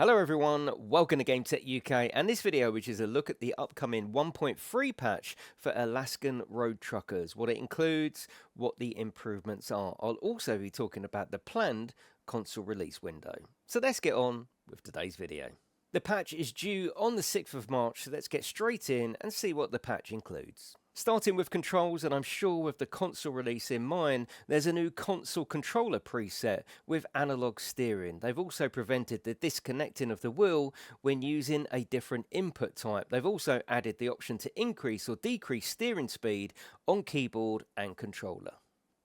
Hello everyone, welcome to GameTechUK, and this video which is a look at the upcoming 1.3 patch for Alaskan Road Truckers, what it includes, what the improvements are. I'll also be talking about the planned console release window. So let's get on with today's video. The patch is due on the 6th of March, so let's get straight in and see what the patch includes. Starting with controls, and I'm sure with the console release in mind, there's a new console controller preset with analog steering. They've also prevented the disconnecting of the wheel when using a different input type. They've also added the option to increase or decrease steering speed on keyboard and controller.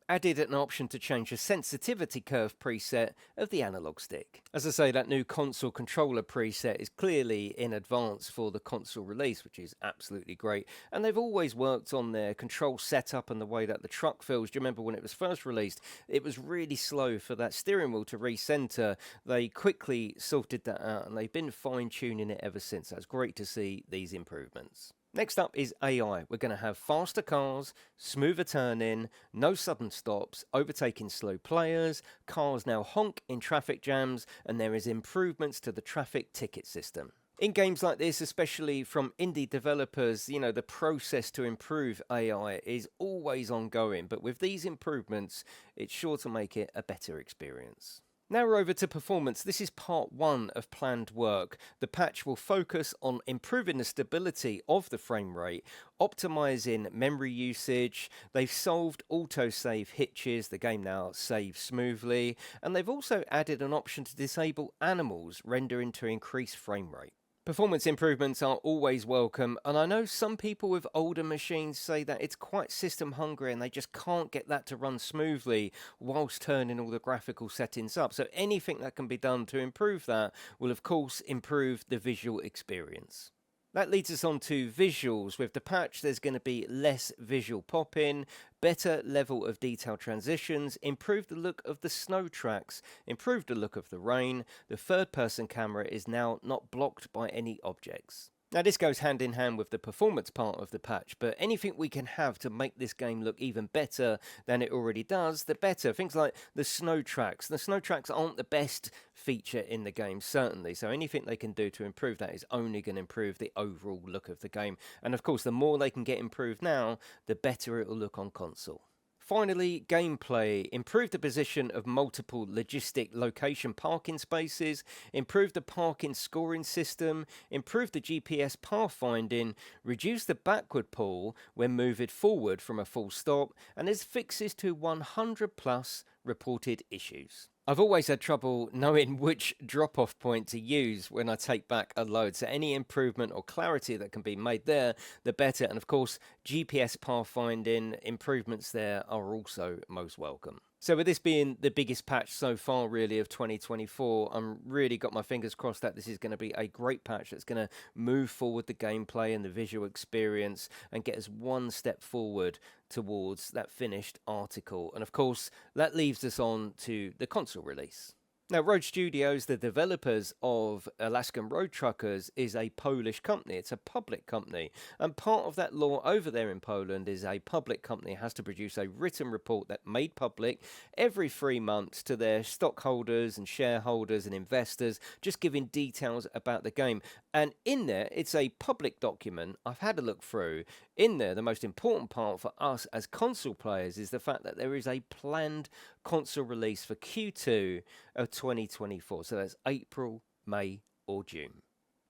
Added an option to change the sensitivity curve preset of the analog stick. As I say, that new console controller preset is clearly in advance for the console release, which is absolutely great. And they've always worked on their control setup and the way that the truck feels. Do you remember when it was first released? It was really slow for that steering wheel to recenter. They quickly sorted that out and they've been fine-tuning it ever since. That's great to see these improvements. Next up is AI. We're going to have faster cars, smoother turning, no sudden stops, overtaking slow players, cars now honk in traffic jams, and there is improvements to the traffic ticket system. In games like this, especially from indie developers, the process to improve AI is always ongoing, but with these improvements, it's sure to make it a better experience. Now we're over to performance. This is part one of planned work. The patch will focus on improving the stability of the frame rate, optimizing memory usage. They've solved autosave hitches. The game now saves smoothly. And they've also added an option to disable animals, rendering to increase frame rate. Performance improvements are always welcome, and I know some people with older machines say that it's quite system hungry and they just can't get that to run smoothly whilst turning all the graphical settings up. So anything that can be done to improve that will of course improve the visual experience. That leads us on to visuals. With the patch, there's going to be less visual pop-in, better level of detail transitions, improve the look of the snow tracks, improve the look of the rain. The third-person camera is now not blocked by any objects. Now this goes hand in hand with the performance part of the patch, but anything we can have to make this game look even better than it already does, the better. Things like the snow tracks. The snow tracks aren't the best feature in the game, certainly, so anything they can do to improve that is only going to improve the overall look of the game. And of course, the more they can get improved now, the better it will look on console. Finally, gameplay. Improve the position of multiple logistic location parking spaces, improve the parking scoring system, improve the GPS pathfinding, reduce the backward pull when moving forward from a full stop, and there's fixes to 100 plus reported issues. I've always had trouble knowing which drop-off point to use when I take back a load, so any improvement or clarity that can be made there, the better. And of course, GPS pathfinding improvements there are also most welcome. So with this being the biggest patch so far really of 2024, I'm really got my fingers crossed that this is going to be a great patch that's going to move forward the gameplay and the visual experience and get us one step forward towards that finished article. And of course, that leaves us on to the console release. Now, Road Studios, the developers of Alaskan Road Truckers, is a Polish company. It's a public company. And part of that law over there in Poland is a public company has to produce a written report that made public every 3 months to their stockholders and shareholders and investors, just giving details about the game. And in there, it's a public document. I've had a look through. In there, the most important part for us as console players is the fact that there is a planned console release for Q2 of 2024. So that's April, May or June.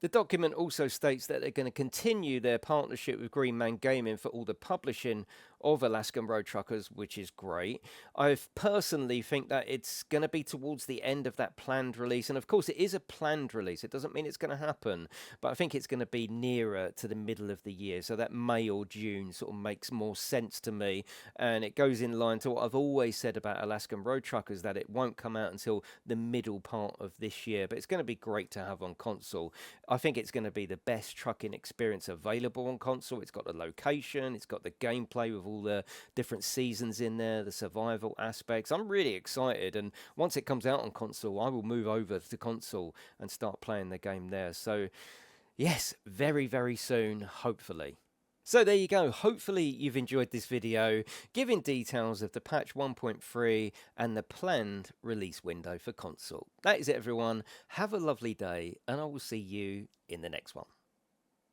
The document also states that they're going to continue their partnership with Green Man Gaming for all the publishing of Alaskan Road Truckers, which is great. I personally think that it's going to be towards the end of that planned release. And of course, it is a planned release. It doesn't mean it's going to happen, but I think it's going to be nearer to the middle of the year. So that May or June sort of makes more sense to me. And it goes in line to what I've always said about Alaskan Road Truckers, that it won't come out until the middle part of this year. But it's going to be great to have on console. I think it's going to be the best trucking experience available on console. It's got the location, it's got the gameplay with all the different seasons in there, the survival aspects. I'm really excited, and once it comes out on console, I will move over to console and start playing the game there. So yes, very, very soon, hopefully. So there you go. Hopefully you've enjoyed this video giving details of the patch 1.3 and the planned release window for console. That is it, everyone. Have a lovely day, and I will see you in the next one.